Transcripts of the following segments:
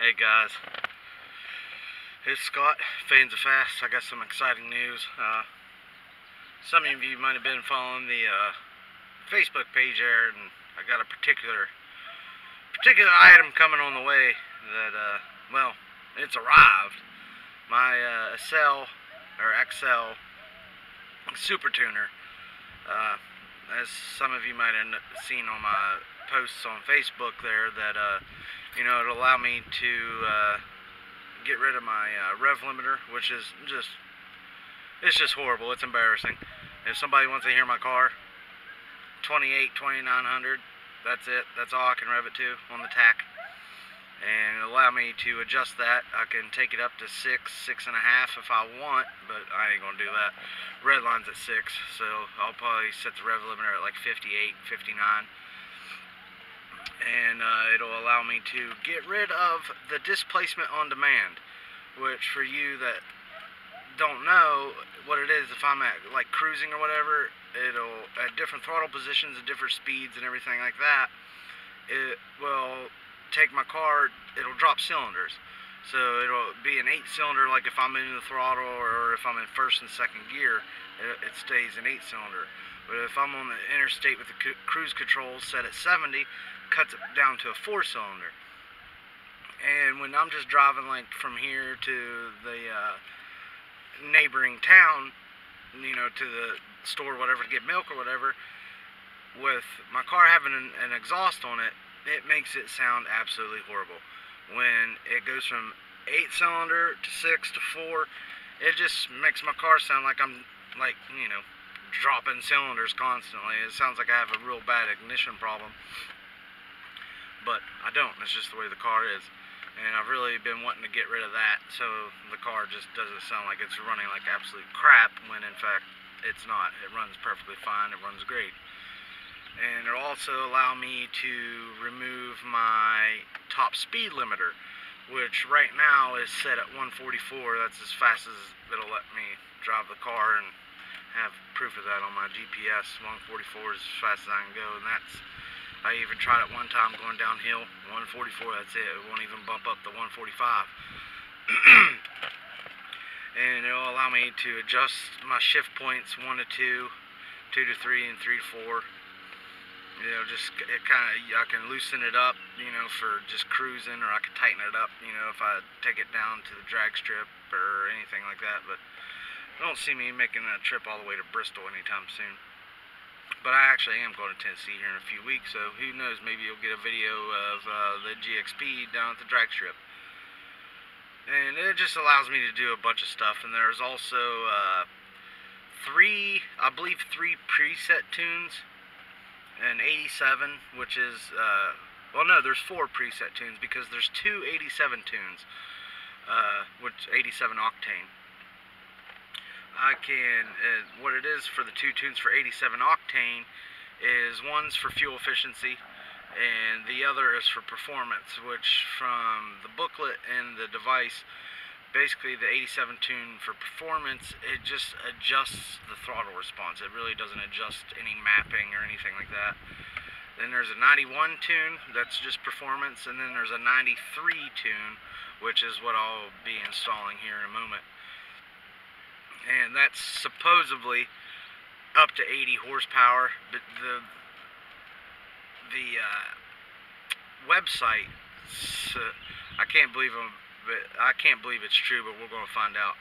Hey guys, it's Scott, Fans of Fast. I got some exciting news. Some of you might have been following the Facebook page there, and I got a particular item coming on the way that, well, it's arrived. My XL Super Tuner. As some of you might have seen on my posts on Facebook there, that it'll allow me to get rid of my rev limiter, which is it's just horrible. It's embarrassing. If somebody wants to hear my car, 2900, that's it. That's all I can rev it to on the tack. And it'll allow me to adjust that. I can take it up to 6.5 if I want, but I ain't gonna do that. Red line's at 6, so I'll probably set the rev limiter at like 58, 59. And it'll allow me to get rid of the displacement on demand, which for you that don't know what it is, if I'm at like cruising or whatever, it'll at different throttle positions and different speeds and everything like that, it will take my car, it'll drop cylinders. So it'll be an 8-cylinder, like if I'm in the throttle, or if I'm in first and second gear, it stays an 8-cylinder. But if I'm on the interstate with the cruise control set at 70, cuts it down to a 4-cylinder. And when I'm just driving like from here to the neighboring town, to the store, whatever, to get milk or whatever, with my car having an exhaust on it, it makes it sound absolutely horrible. When it goes from 8-cylinder to 6 to 4, it just makes my car sound like I'm dropping cylinders constantly. It sounds like I have a real bad ignition problem, but I don't. It's just the way the car is, and I've really been wanting to get rid of that, so the car just doesn't sound like it's running like absolute crap, when in fact it's not. It runs perfectly fine. It runs great. And it'll also allow me to remove my top speed limiter, which right now is set at 144. That's as fast as it'll let me drive the car, and have proof of that on my GPS. 144 is as fast as I can go, and I even tried it one time going downhill. 144, that's it. It won't even bump up to 145. And it'll allow me to adjust my shift points 1 to 2, 2 to 3, and 3 to 4. I can loosen it up, for just cruising, or I can tighten it up, if I take it down to the drag strip or anything like that. But I don't see me making that trip all the way to Bristol anytime soon. But I actually am going to Tennessee here in a few weeks, so who knows, maybe you'll get a video of the GXP down at the drag strip. And it just allows me to do a bunch of stuff. And there's also three preset tunes. An 87, which is, there's 4 preset tunes, because there's 2 87 tunes, which 87 octane. What it is for the 2 tunes for 87 octane is, one's for fuel efficiency, and the other is for performance, which from the booklet and the device, basically the 87 tune for performance, it just adjusts the throttle response. It really doesn't adjust any mapping or anything like that. Then there's a 91 tune, that's just performance, and then there's a 93 tune, which is what I'll be installing here in a moment. And that's supposedly up to 80 horsepower, but the website, I can't believe it's true, but we're going to find out.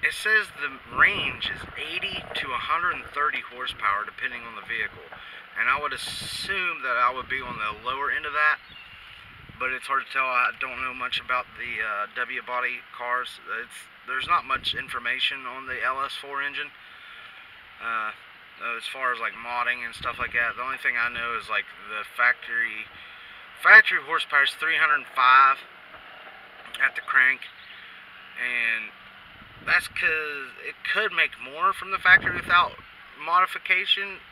It says the range is 80 to 130 horsepower depending on the vehicle, and I would assume that I would be on the lower end of that, but it's hard to tell. I don't know much about the W body cars. There's not much information on the LS4 engine as far as like modding and stuff like that. The only thing I know is like the factory horsepower is 305 at the crank, and that's because it could make more from the factory without modification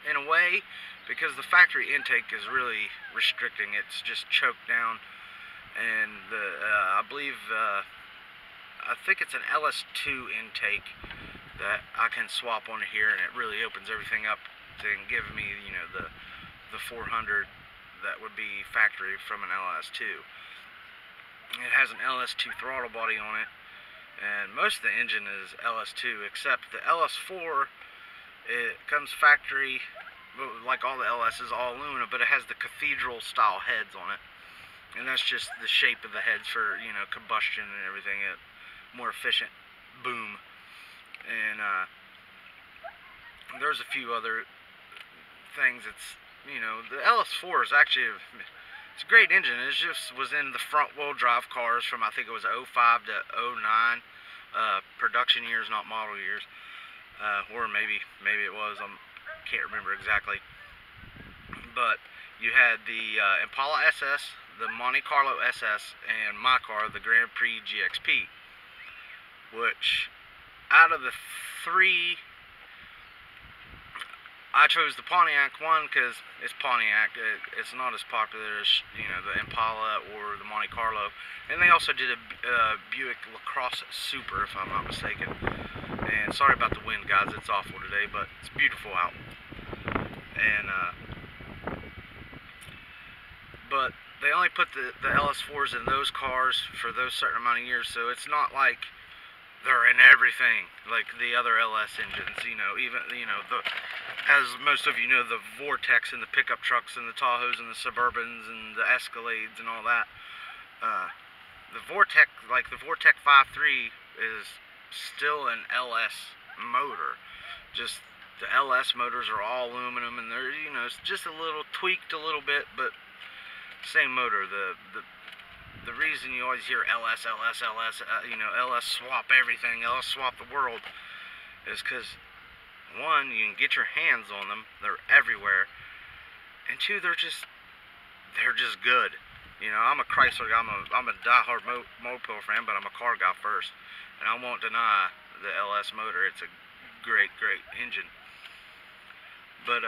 in a way, because the factory intake is really restricting. It's just choked down, and I think it's an LS2 intake that I can swap onto here, and it really opens everything up to give me the 400 that would be factory from an LS2. It has an LS2 throttle body on it, and most of the engine is LS2, except the LS4. It comes factory, like all the LS's, all aluminum, but it has the cathedral style heads on it, and that's just the shape of the heads for, you know, combustion and everything. It more efficient boom. And there's a few other things. It's, you know, the LS4 is actually it's a great engine. It just was in the front wheel drive cars from, I think it was '05 to '09, production years, not model years, or maybe it was. I can't remember exactly. But you had the Impala SS, the Monte Carlo SS, and my car, the Grand Prix GXP. Which, out of the three, I chose the Pontiac one because it's Pontiac. It's not as popular as, you know, the Impala or the Monte Carlo. And they also did a Buick LaCrosse Super, if I'm not mistaken. And sorry about the wind, guys. It's awful today, but it's beautiful out. And but they only put the LS4s in those cars for those certain amount of years, so it's not like they're in everything like the other LS engines. You know, even, you know, as most of you know, the Vortex and the pickup trucks and the Tahoes and the Suburbans and the Escalades and all that. The Vortex, like the Vortex 5.3, is still an LS motor. Just the LS motors are all aluminum, and they're, you know, it's just a little tweaked a little bit, but same motor. The reason you always hear LS, you know, LS swap everything, LS swap the world, is because, one, you can get your hands on them, they're everywhere, and two, they're just good. You know, I'm a Chrysler guy, I'm a diehard Mopar fan, but I'm a car guy first, and I won't deny the LS motor. It's a great engine. But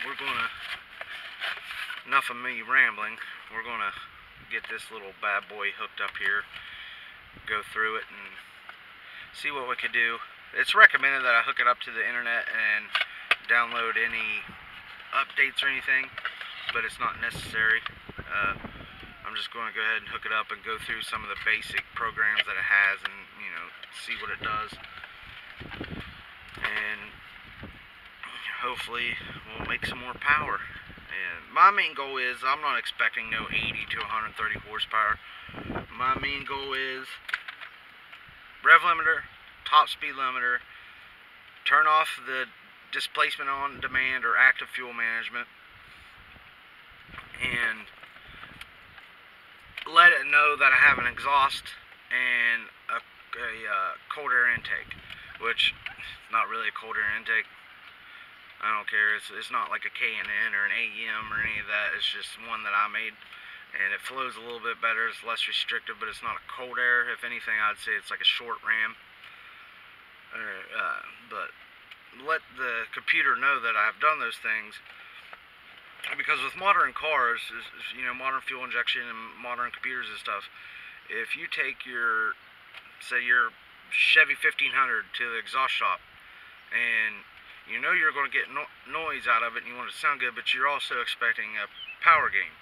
we're gonna, enough of me rambling, we're gonna get this little bad boy hooked up here, go through it, and see what we could do. It's recommended that I hook it up to the internet and download any updates or anything, but it's not necessary. I'm just going to go ahead and hook it up and go through some of the basic programs that it has, and, you know, see what it does, and hopefully we'll make some more power. And my main goal is, I'm not expecting no 80 to 130 horsepower. My main goal is rev limiter, top speed limiter, turn off the displacement on demand or active fuel management, and let it know that I have an exhaust and a cold air intake, which is not really a cold air intake. I don't care. It's not like a K&N or an AEM or any of that. It's just one that I made, and it flows a little bit better. It's less restrictive, but it's not a cold air. If anything, I'd say it's like a short ram. But let the computer know that I've done those things, because with modern cars, you know, modern fuel injection and modern computers and stuff, if you take your, say, your Chevy 1500 to the exhaust shop, and you know you're going to get noise out of it, and you want it to sound good, but you're also expecting a power gain.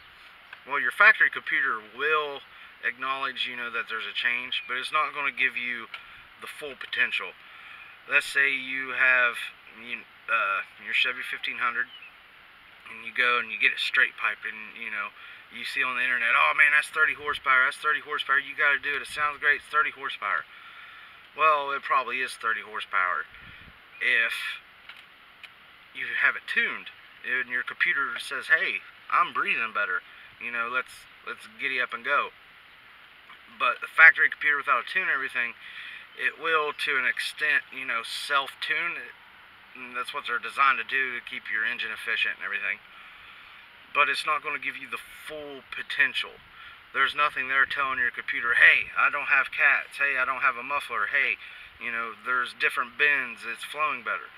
Well, your factory computer will acknowledge, you know, that there's a change, but it's not going to give you the full potential. Let's say you have your Chevy 1500, and you go and you get it straight piped, and, you know, you see on the internet, oh man, that's 30 horsepower, that's 30 horsepower, you got to do it, it sounds great, it's 30 horsepower. Well, it probably is 30 horsepower if you have it tuned, and your computer says, hey, I'm breathing better, you know, let's giddy up and go. But the factory computer, without a tune and everything, it will, to an extent, you know, self-tune. And that's what they're designed to do, to keep your engine efficient and everything. But it's not going to give you the full potential. There's nothing there telling your computer, hey, I don't have cats, hey, I don't have a muffler, hey, you know, there's different bends, it's flowing better.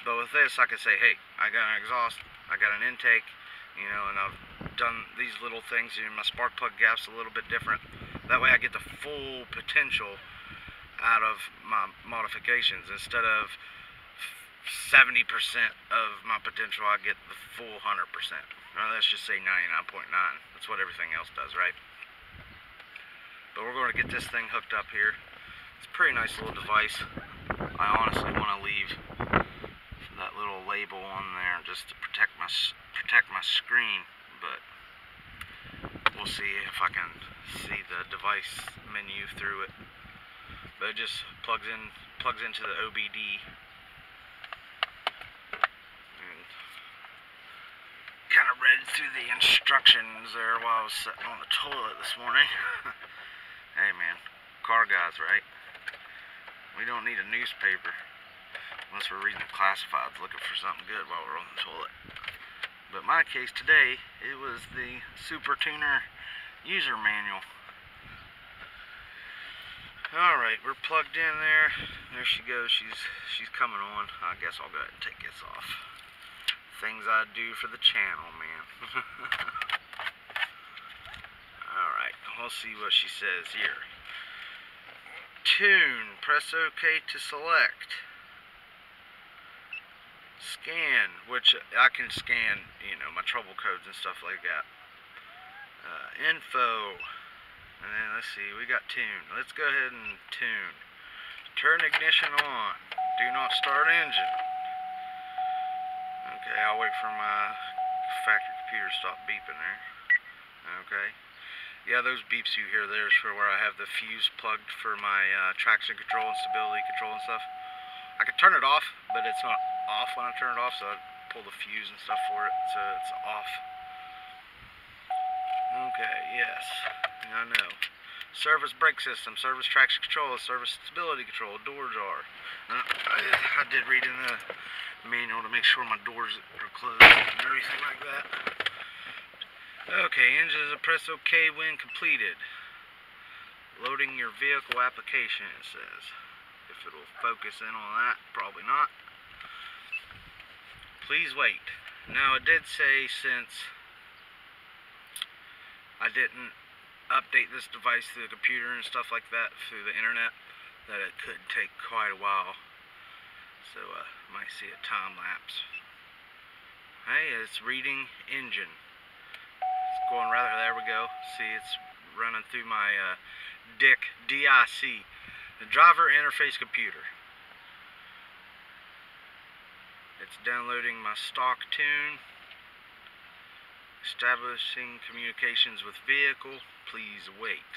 But with this, I can say, hey, I got an exhaust, I got an intake, you know, and I've done these little things, you know, my spark plug gap's a little bit different. That way I get the full potential out of my modifications. Instead of 70% of my potential, I get the full 100%. Or let's just say 99.9. That's what everything else does, right? But we're going to get this thing hooked up here. It's a pretty nice little device. I honestly want to leave that little label on there just to protect my screen, but we'll see if I can see the device menu through it. But it just plugs into the OBD. And kind of read through the instructions there while I was sitting on the toilet this morning. Hey man, car guys, right? We don't need a newspaper unless we're reading the classifieds looking for something good while we're on the toilet. But in my case today, it was the Super Tuner user manual. Alright, we're plugged in there. There she goes. She's coming on. I guess I'll go ahead and take this off. Things I do for the channel, man. Alright, we'll see what she says here. Tune. Press OK to select. Scan, which I can scan, you know, my trouble codes and stuff like that. Info. And then let's see, we got tune. Let's go ahead and tune. Turn ignition on. Do not start engine. Okay, I'll wait for my factory computer to stop beeping there. Okay. Yeah, those beeps you hear there is for where I have the fuse plugged for my traction control and stability control and stuff. I can turn it off, but it's not off when I turn it off, so I pull the fuse and stuff for it, so it's off. Okay, yes, I know. Service brake system, service traction control, service stability control, door jar. I did read in the manual to make sure my doors are closed and everything like that. Okay, engines, press OK when completed. Loading your vehicle application, it says. If it'll focus in on that, probably not. Please wait. Now it did say, since I didn't update this device through the computer and stuff like that through the internet, that it could take quite a while. So might see a time lapse. Hey, it's reading engine. It's going rather, there we go. See, it's running through my DIC, the driver interface computer. It's downloading my stock tune. Establishing communications with vehicle. Please wait.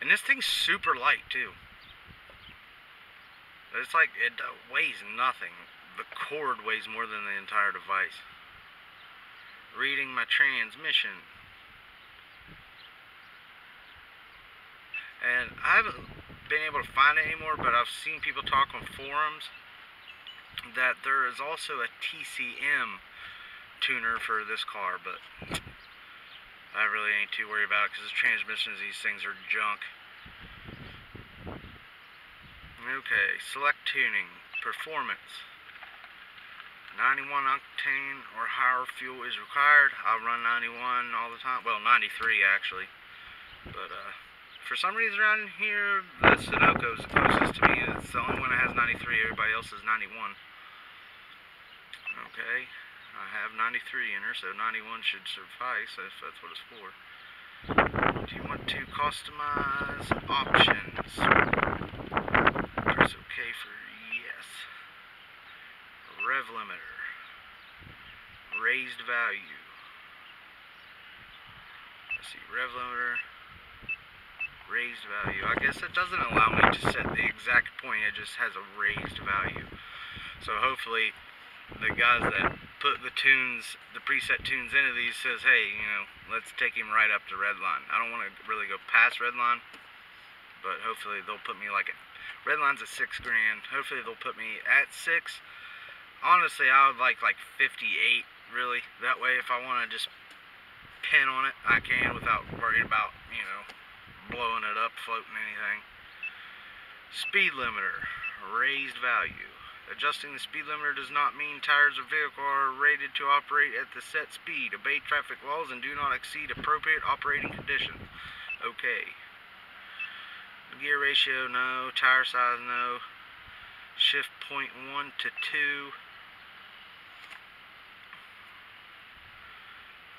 And this thing's super light too. It's like, it weighs nothing. The cord weighs more than the entire device. Reading my transmission. And I haven't been able to find it anymore, but I've seen people talk on forums that there is also a TCM tuner for this car, but I really ain't too worried about it because the transmissions, these things are junk. Okay, select tuning, performance. 91 octane or higher fuel is required. I run 91 all the time. Well, 93 actually. But for some reason around here, the Sunoco is the closest to me. It's the only one that has 93. Everybody else is 91. Okay, I have 93 in her, so 91 should suffice if that's what it's for. Do you want to customize options? Press OK for yes. Rev limiter. Raised value. Let's see, rev limiter. Raised value. I guess it doesn't allow me to set the exact point, it just has a raised value. So hopefully the guys that put the tunes, the preset tunes into these says, hey, you know, let's take him right up to redline. I don't want to really go past redline, but hopefully they'll put me like at, redline's at $6 grand. Hopefully they'll put me at 6. Honestly, I would like 58 really. That way if I want to just pin on it, I can without worrying about, you know, blowing it up, floating anything. Speed limiter, raised value. Adjusting the speed limiter does not mean tires or vehicle are rated to operate at the set speed. Obey traffic laws and do not exceed appropriate operating conditions. Okay. Gear ratio, no. Tire size, no. Shift point 1 to 2.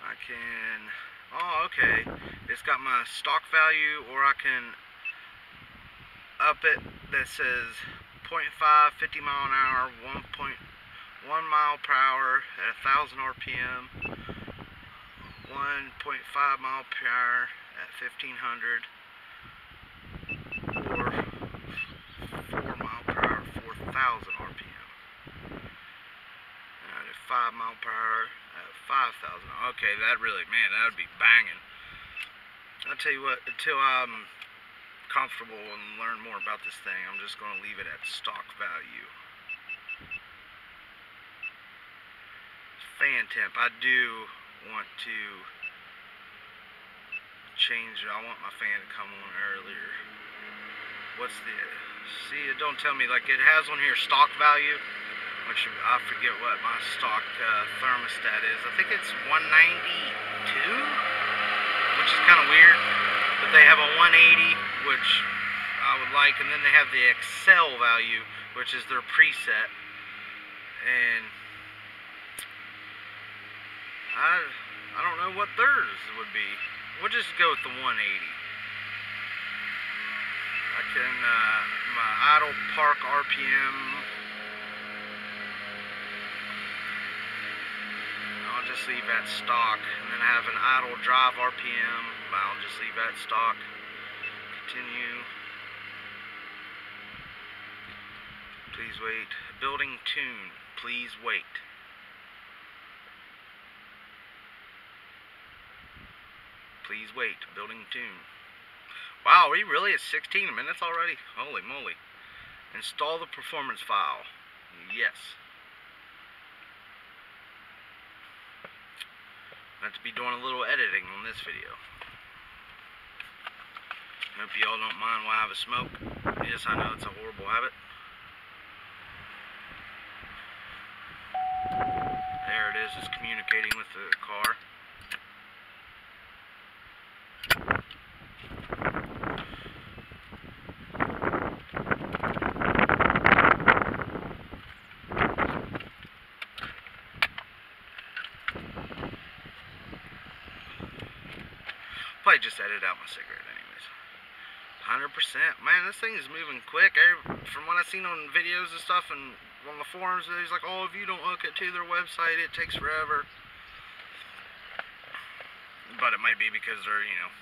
I I can, oh okay, it's got my stock value, or I can up it that says 0.5, 50 mile an hour, 1.1 mile per hour at 1,000 RPM, 1.5 mile per hour at 1,500, or 4 mile per hour, 4,000 RPM, and 5 mile per hour at 5,000. Okay, that really, man, that would be banging. I'll tell you what, until I'm comfortable and learn more about this thing, I'm just going to leave it at stock value. Fan temp, I do want to change, I want my fan to come on earlier. What's the, see, it don't tell me, like it has on here stock value, which I forget what my stock thermostat is. I think it's 192, which is kind of weird, but they have a 180, which I would like, and then they have the Excel value, which is their preset, and I don't know what theirs would be. We'll just go with the 180. I can, my idle park RPM, I'll just leave that stock, and then I have an idle drive RPM, I'll just leave that stock. Continue. Please wait. Building tune. Please wait. Please wait. Building tune. Wow, are we really at 16 minutes already? Holy moly. Install the performance file. Yes. I have to be doing a little editing on this video. Hope y'all don't mind while I have a smoke. Yes, I know it's a horrible habit. There it is. It's communicating with the car. Probably just edit out my cigarette anyways. 100%. Man, this thing is moving quick. From what I've seen on videos and stuff and on the forums, he's like, oh, if you don't hook it to their website, it takes forever. But it might be because they're, you know,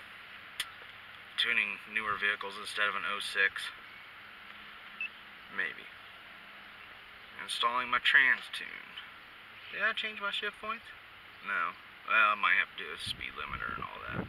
tuning newer vehicles instead of an 06. Maybe. Installing my trans tune. Did I change my shift points? No. Well, I might have to do a speed limiter and all that.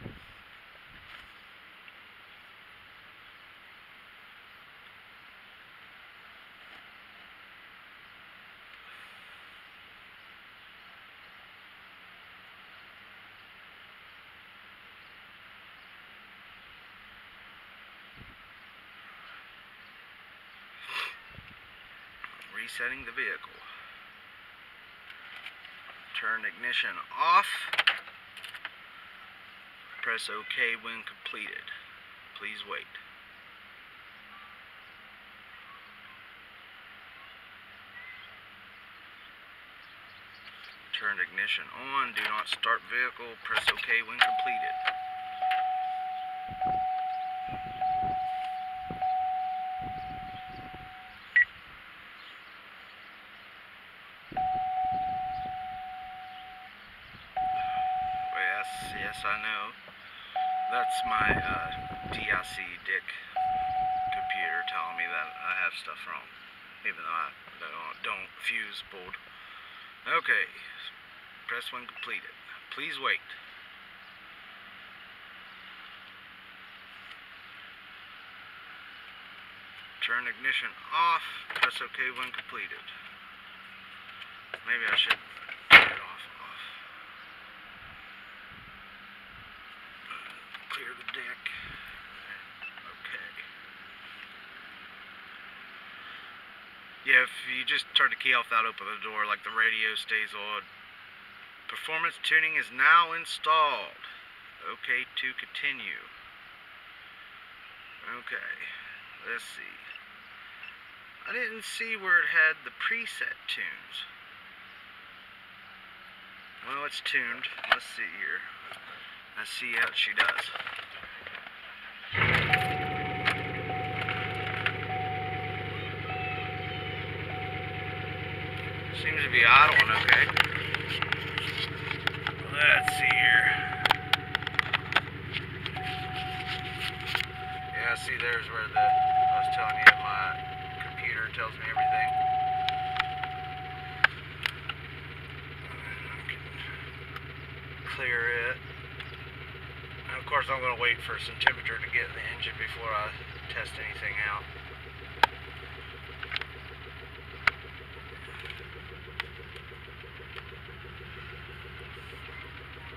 Resetting the vehicle. Turn ignition off. Press OK when completed. Please wait. Turn ignition on. Do not start vehicle. Press OK when completed. Yes, I know. That's my DIC dick computer telling me that I have stuff wrong, even though I don't fuse pulled. Okay, press when completed. Please wait. Turn ignition off. Press OK when completed. Maybe I should turn it off. Clear the deck. Okay. Yeah, if you just turn the key off, that open the door, like the radio stays on. Performance tuning is now installed. Okay, to continue. Okay, let's see. I didn't see where it had the preset tunes. Well, it's tuned. Let's see here. Let's see how she does. Seems to be idling okay. Let's see here. Yeah, see, there's where I was telling you my computer tells me everything. Clear it. And of course, I'm going to wait for some temperature to get in the engine before I test anything out.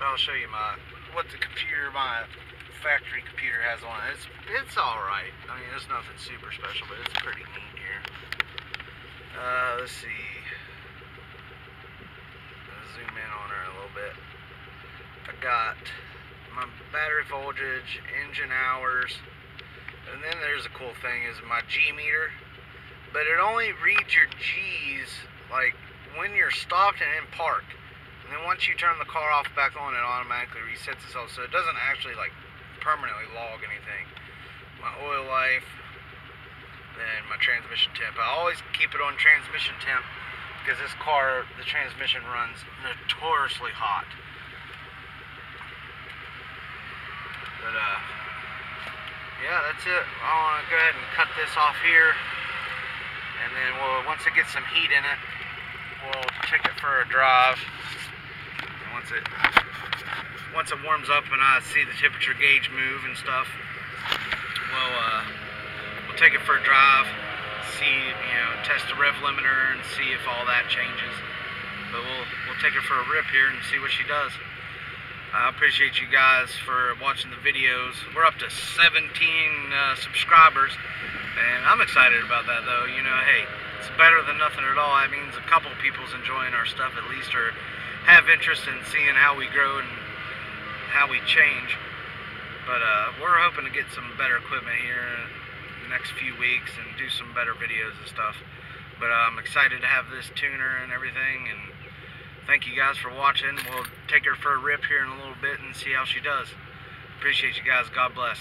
I'll show you what the computer, my factory computer has on it. It's all right. I mean, it's nothing super special, but it's pretty neat here. Let's see. Let's zoom in on her a little bit. I got my battery voltage, engine hours, and then there's a cool thing is my G meter, but it only reads your G's like when you're stopped and in park. And then once you turn the car off back on, it automatically resets itself, so it doesn't actually like permanently log anything. My oil life, then my transmission temp. I always keep it on transmission temp because this car, the transmission runs notoriously hot. But yeah, that's it. I want to go ahead and cut this off here, and then once it gets some heat in it, we'll take it for a drive. Once it warms up and I see the temperature gauge move and stuff, we'll take it for a drive, see, test the rev limiter and see if all that changes. But we'll take her for a rip here and see what she does. I appreciate you guys for watching the videos. We're up to 17 subscribers, and I'm excited about that though. Hey, it's better than nothing at all. That means a couple of people's enjoying our stuff at least, or have interest in seeing how we grow and how we change. But we're hoping to get some better equipment here in the next few weeks and do some better videos and stuff. But I'm excited to have this tuner and everything, and thank you guys for watching. We'll take her for a rip here in a little bit and see how she does. Appreciate you guys. God bless.